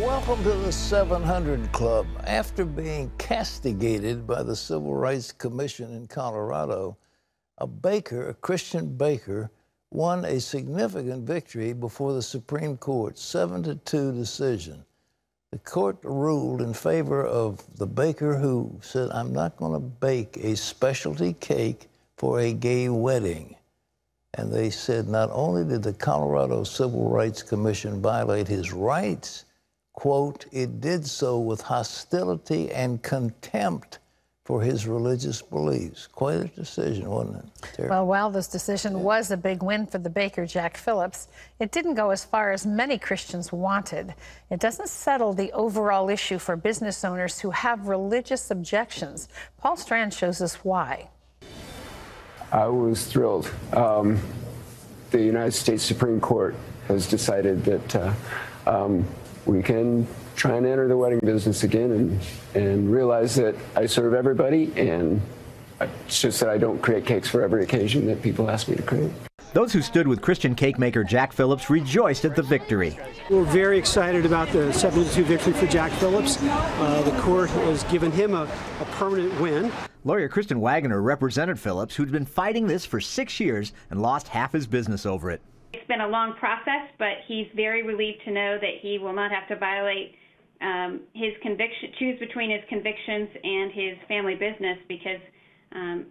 Welcome to the 700 Club. After being castigated by the Civil Rights Commission in Colorado, a Christian baker, won a significant victory before the Supreme Court, 7-2 decision. The court ruled in favor of the baker who said, I'm not going to bake a specialty cake for a gay wedding. And they said not only did the Colorado Civil Rights Commission violate his rights, quote, it did so with hostility and contempt for his religious beliefs. Quite a decision, wasn't it, Terry? Well, while this decision was a big win for the baker, Jack Phillips, it didn't go as far as many Christians wanted. It doesn't settle the overall issue for business owners who have religious objections. Paul Strand shows us why. I was thrilled. The United States Supreme Court has decided that we can try and enter the wedding business again and realize that I serve everybody, and it's just that I don't create cakes for every occasion that people ask me to create. Those who stood with Christian cake maker Jack Phillips rejoiced at the victory. We're very excited about the 7-2 victory for Jack Phillips. The court has given him a permanent win. Lawyer Kristen Wagoner represented Phillips, who'd been fighting this for 6 years and lost half his business over it. It's been a long process, but he's very relieved to know that he will not have to violate his conviction, choose between his convictions and his family business, because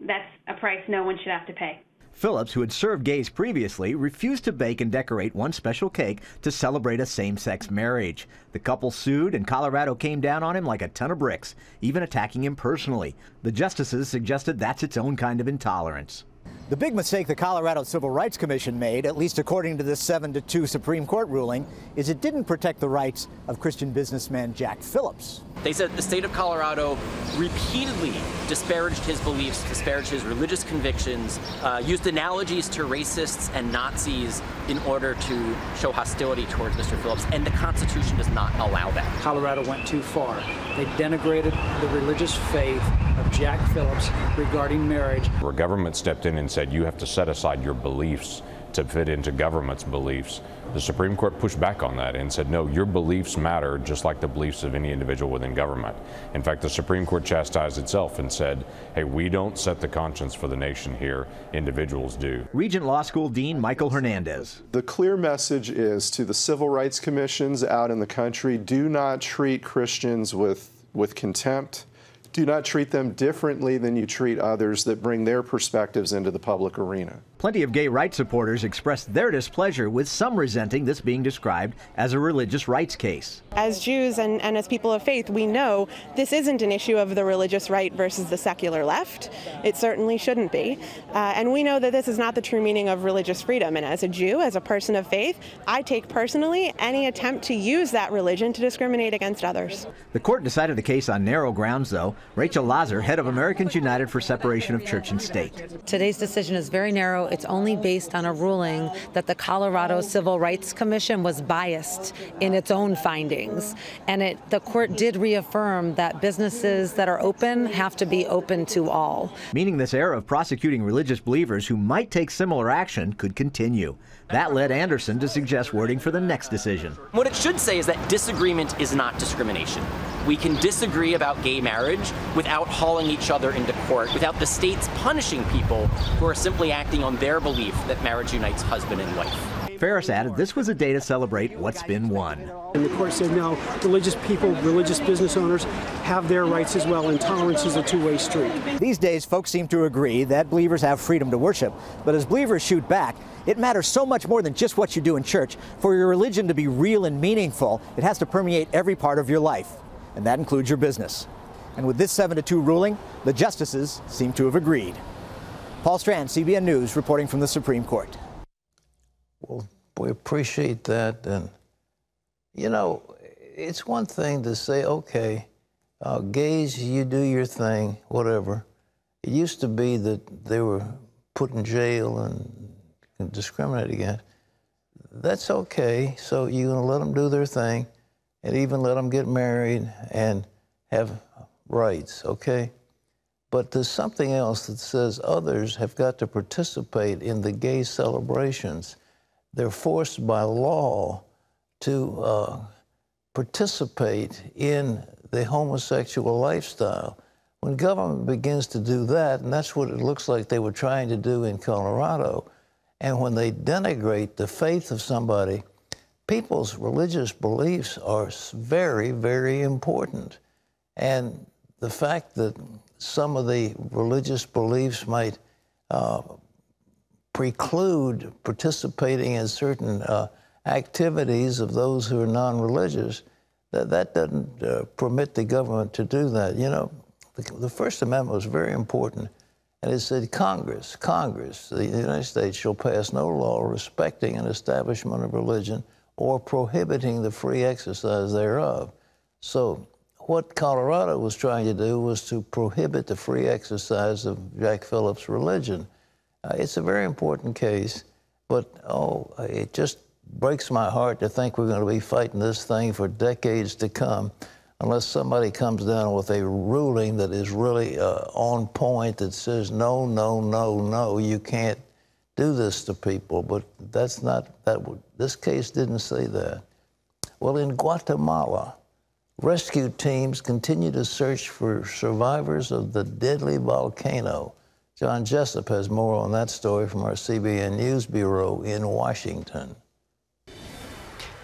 that's a price no one should have to pay. Phillips, who had served gays previously, refused to bake and decorate one special cake to celebrate a same-sex marriage. The couple sued, and Colorado came down on him like a ton of bricks, even attacking him personally. The justices suggested that's its own kind of intolerance. The big mistake the Colorado Civil Rights Commission made, at least according to this 7-2 Supreme Court ruling, is it didn't protect the rights of Christian businessman Jack Phillips. They said the state of Colorado repeatedly disparaged his beliefs, disparaged his religious convictions, used analogies to racists and Nazis in order to show hostility towards Mr. Phillips, and the Constitution does not allow that. Colorado went too far. They denigrated the religious faith of Jack Phillips regarding marriage. Where government stepped in and said you have to set aside your beliefs to fit into government's beliefs, the Supreme Court pushed back on that and said, no, your beliefs matter just like the beliefs of any individual within government. In fact, the Supreme Court chastised itself and said, hey, we don't set the conscience for the nation here, individuals do. Regent Law School Dean Michael Hernandez. The clear message is to the civil rights commissions out in the country, do not treat Christians with contempt. Do not treat them differently than you treat others that bring their perspectives into the public arena. Plenty of gay rights supporters expressed their displeasure, with some resenting this being described as a religious rights case. As Jews and as people of faith, we know this isn't an issue of the religious right versus the secular left. It certainly shouldn't be. And we know that this is not the true meaning of religious freedom. And as a Jew, as a person of faith, I take personally any attempt to use that religion to discriminate against others. The court decided the case on narrow grounds, though. Rachel Lazar, head of Americans United for Separation of Church and State. Today's decision is very narrow. It's only based on a ruling that the Colorado Civil Rights Commission was biased in its own findings. And the court did reaffirm that businesses that are open have to be open to all. Meaning this era of prosecuting religious believers who might take similar action could continue. That led Anderson to suggest wording for the next decision. What it should say is that disagreement is not discrimination. We can disagree about gay marriage without hauling each other into court, without the states punishing people who are simply acting on their belief that marriage unites husband and wife. Ferris added this was a day to celebrate what's been won. And the court said, no, religious people, religious business owners have their rights as well, and tolerance is a two-way street. These days, folks seem to agree that believers have freedom to worship. But as believers shoot back, it matters so much more than just what you do in church. For your religion to be real and meaningful, it has to permeate every part of your life. And that includes your business. And with this 7-2 ruling, the justices seem to have agreed. Paul Strand, CBN News, reporting from the Supreme Court. Well, we appreciate that. And, you know, it's one thing to say, okay, gays, you do your thing, whatever. It used to be that they were put in jail and discriminated against. That's okay. So you're going to let them do their thing and even let them get married and have rights, okay? But there's something else that says others have got to participate in the gay celebrations. They're forced by law to participate in the homosexual lifestyle. When government begins to do that, and that's what it looks like they were trying to do in Colorado, and when they denigrate the faith of somebody, people's religious beliefs are very, very important. And the fact that some of the religious beliefs might preclude participating in certain activities of those who are non-religious, that doesn't permit the government to do that. You know, the First Amendment was very important, and it said Congress, the United States shall pass no law respecting an establishment of religion or prohibiting the free exercise thereof. So what Colorado was trying to do was to prohibit the free exercise of Jack Phillips' religion. It's a very important case, but it just breaks my heart to think we're going to be fighting this thing for decades to come unless somebody comes down with a ruling that is really on point, that says no, no, no, no, you can't do this to people. But that's not, this case didn't say that. Well, in Guatemala, rescue teams continue to search for survivors of the deadly volcano. John Jessup has more on that story from our CBN News Bureau in Washington.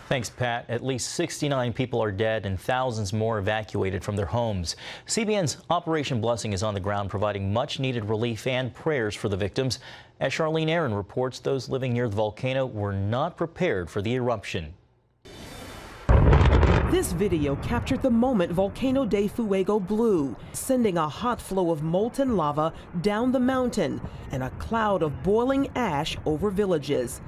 Thanks, Pat. At least 69 people are dead and thousands more evacuated from their homes. CBN's Operation Blessing is on the ground providing much-needed relief and prayers for the victims. As Charlene Aaron reports, those living near the volcano were not prepared for the eruption. This video captured the moment Volcano de Fuego blew, sending a hot flow of molten lava down the mountain and a cloud of boiling ash over villages.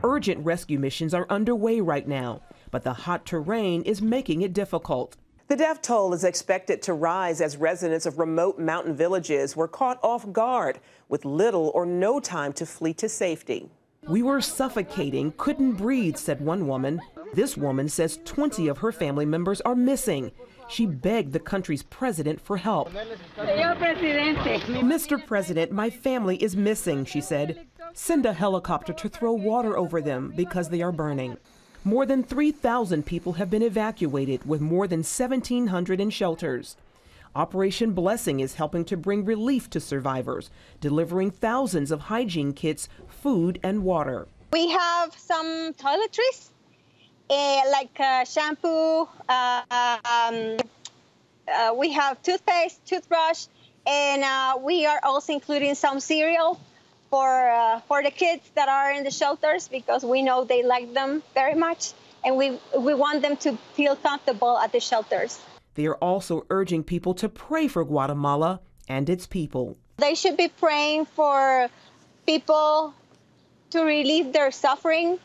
Urgent rescue missions are underway right now, but the hot terrain is making it difficult. The death toll is expected to rise as residents of remote mountain villages were caught off guard with little or no time to flee to safety. We were suffocating, couldn't breathe, said one woman. This woman says 20 of her family members are missing. She begged the country's president for help. Mr. President, my family is missing, she said. Send a helicopter to throw water over them because they are burning. More than 3,000 people have been evacuated, with more than 1,700 in shelters. Operation Blessing is helping to bring relief to survivors, delivering thousands of hygiene kits, food, and water. We have some toiletries, like shampoo, we have toothpaste, toothbrush, and we are also including some cereal for the kids that are in the shelters, because we know they like them very much, and we want them to feel comfortable at the shelters. They are also urging people to pray for Guatemala and its people. They should be praying for people to relieve their suffering.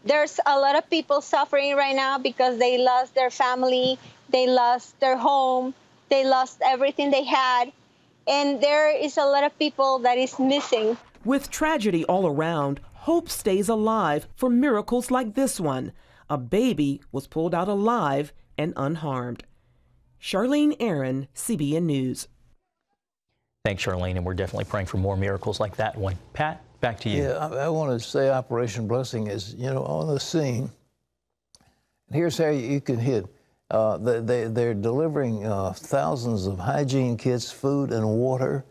There's a lot of people suffering right now because they lost their family, they lost their home, they lost everything they had, and there is a lot of people that is missing. With tragedy all around, hope stays alive for miracles like this one. A baby was pulled out alive and unharmed. Charlene Aaron, CBN News. Thanks, Charlene, and we're definitely praying for more miracles like that one. Pat, back to you. Yeah, I want to say Operation Blessing is, on the scene. Here's how you can hit. They're delivering thousands of hygiene kits, food and water,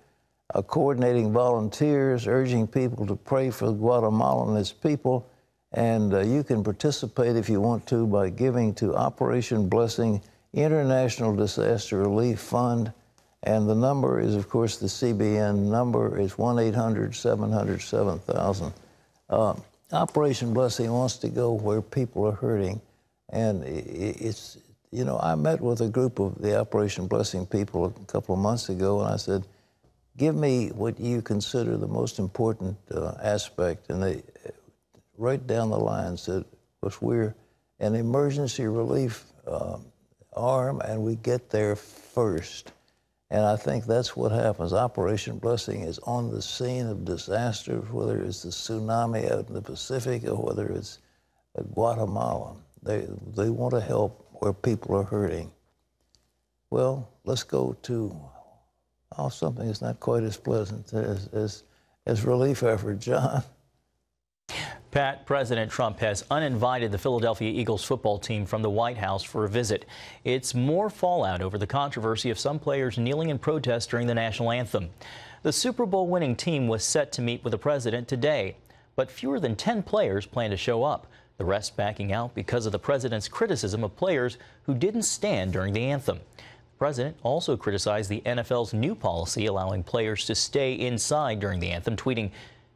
coordinating volunteers, urging people to pray for Guatemala and its people. And you can participate if you want to by giving to Operation Blessing International Disaster Relief Fund. And the number is, of course, the CBN number is 1-800-700-7000. Operation Blessing wants to go where people are hurting. And it's, I met with a group of the Operation Blessing people a couple of months ago, and I said, give me what you consider the most important aspect. And they, right down the line, said, we're an emergency relief arm, and we get there first. And I think that's what happens. Operation Blessing is on the scene of disasters, whether it's the tsunami out in the Pacific or whether it's Guatemala. They want to help where people are hurting. Well, let's go to something that's not quite as pleasant as relief effort, John. Pat, President Trump has uninvited the Philadelphia Eagles football team from the White House for a visit. It's more fallout over the controversy of some players kneeling in protest during the national anthem. The Super Bowl winning team was set to meet with the president today, but fewer than 10 players plan to show up, the rest backing out because of the president's criticism of players who didn't stand during the anthem. The president also criticized the NFL's new policy allowing players to stay inside during the anthem, tweeting,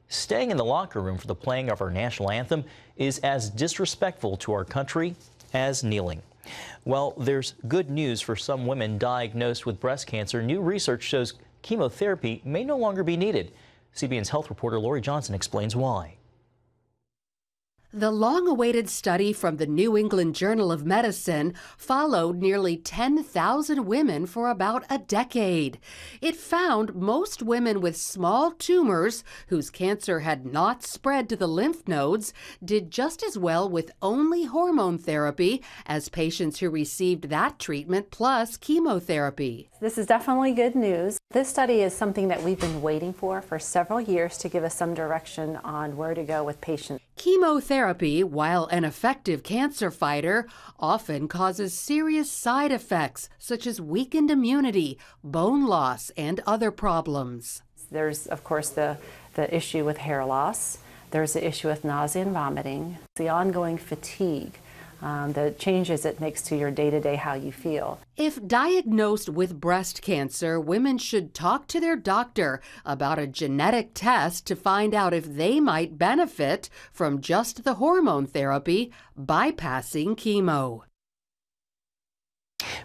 "Staying in the locker room for the playing of our national anthem is as disrespectful to our country as kneeling." Well, there's good news for some women diagnosed with breast cancer. New research shows chemotherapy may no longer be needed. CBN's health reporter Lori Johnson explains why. The long-awaited study from the New England Journal of Medicine followed nearly 10,000 women for about a decade. It found most women with small tumors whose cancer had not spread to the lymph nodes did just as well with only hormone therapy as patients who received that treatment plus chemotherapy. This is definitely good news. This study is something that we've been waiting for several years to give us some direction on where to go with patients. Chemotherapy, while an effective cancer fighter, often causes serious side effects such as weakened immunity, bone loss, and other problems. There's, of course, the issue with hair loss. There's the issue with nausea and vomiting, the ongoing fatigue, the changes it makes to your day-to-day how you feel. If diagnosed with breast cancer, women should talk to their doctor about a genetic test to find out if they might benefit from just the hormone therapy, bypassing chemo.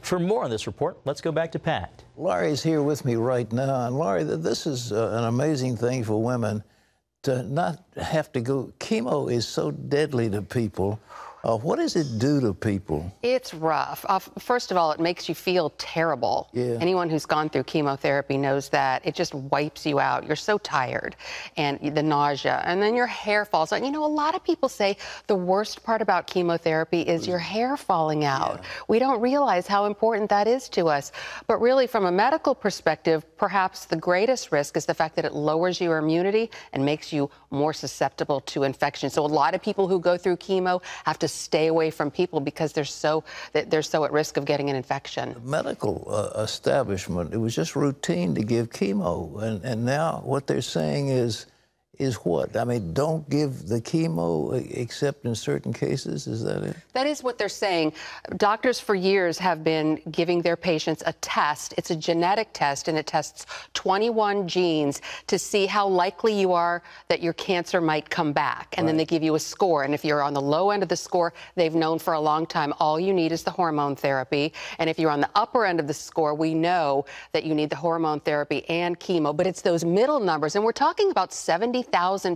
For more on this report, let's go back to Pat. Laurie's here with me right now. And Laurie, this is an amazing thing for women to not have to go. Chemo is so deadly to people. What does it do to people? It's rough. First of all, it makes you feel terrible. Yeah. Anyone who's gone through chemotherapy knows that. It just wipes you out. You're so tired, and the nausea, and then your hair falls out. You know, a lot of people say the worst part about chemotherapy is your hair falling out. Yeah. We don't realize how important that is to us. But really, from a medical perspective, perhaps the greatest risk is the fact that it lowers your immunity and makes you more susceptible to infection. So a lot of people who go through chemo have to stay away from people because they're so at risk of getting an infection. The medical establishment, it was just routine to give chemo, and now what they're saying is what? I mean, don't give the chemo except in certain cases? Is that it? That is what they're saying. Doctors for years have been giving their patients a test. It's a genetic test, and it tests 21 genes to see how likely you are that your cancer might come back. And then they give you a score. And if you're on the low end of the score, they've known for a long time all you need is the hormone therapy. And if you're on the upper end of the score, we know that you need the hormone therapy and chemo. But it's those middle numbers, and we're talking about 70,000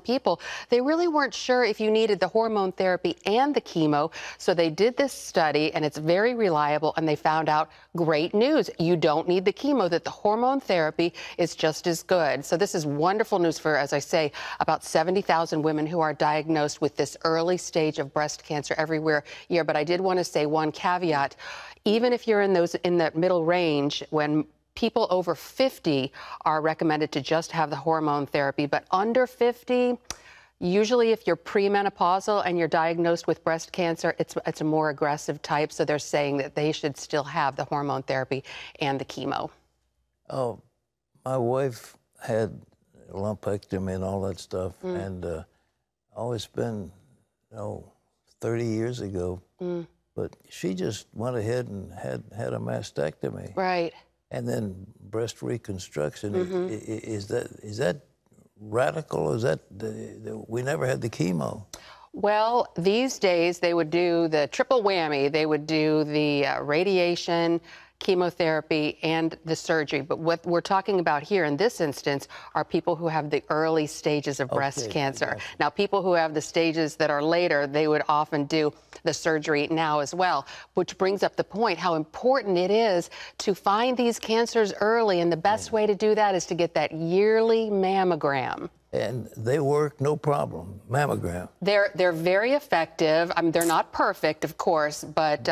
people. They really weren't sure if you needed the hormone therapy and the chemo, so they did this study, and it's very reliable, and they found out great news. You don't need the chemo, that the hormone therapy is just as good. So this is wonderful news for, as I say, about 70,000 women who are diagnosed with this early stage of breast cancer every year. But I did want to say one caveat. Even if you're in that middle range, when people over 50 are recommended to just have the hormone therapy, but under 50, usually if you're premenopausal and you're diagnosed with breast cancer, it's a more aggressive type, so they're saying that they should still have the hormone therapy and the chemo. Oh, my wife had a lumpectomy and all that stuff, and always been, 30 years ago, but she just went ahead and had a mastectomy. Right. And then breast reconstruction. Is that radical? Is that we never had the chemo? Well, these days they would do the triple whammy. They would do the radiation, chemotherapy, and the surgery. But what we're talking about here in this instance are people who have the early stages of breast cancer. Gotcha. Now, people who have the stages that are later, they would often do the surgery now as well, which brings up the point how important it is to find these cancers early. And the best way to do that is to get that yearly mammogram. And they work, no problem, mammogram. They're very effective. I mean, they're not perfect, of course, but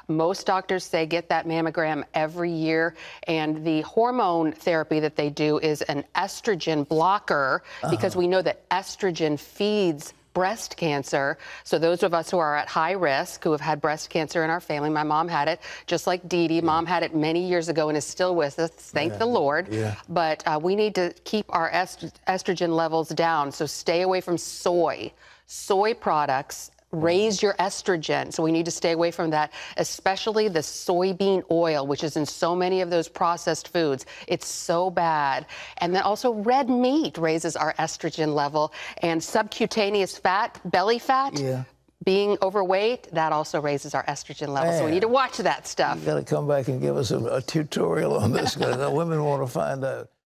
most doctors say get that mammogram every year. And the hormone therapy that they do is an estrogen blocker, because we know that estrogen feeds breast cancer. So those of us who are at high risk, who have had breast cancer in our family, my mom had it, just like Dee Dee. Mom had it many years ago and is still with us, thank the Lord. But we need to keep our estrogen levels down. So stay away from soy. Soy products raise your estrogen, so we need to stay away from that, especially the soybean oil, which is in so many of those processed foods. It's so bad. And then also red meat raises our estrogen level, and subcutaneous fat, belly fat, being overweight, that also raises our estrogen level. So we need to watch that stuff. You got to come back and give us a tutorial on this, because the women want to find out.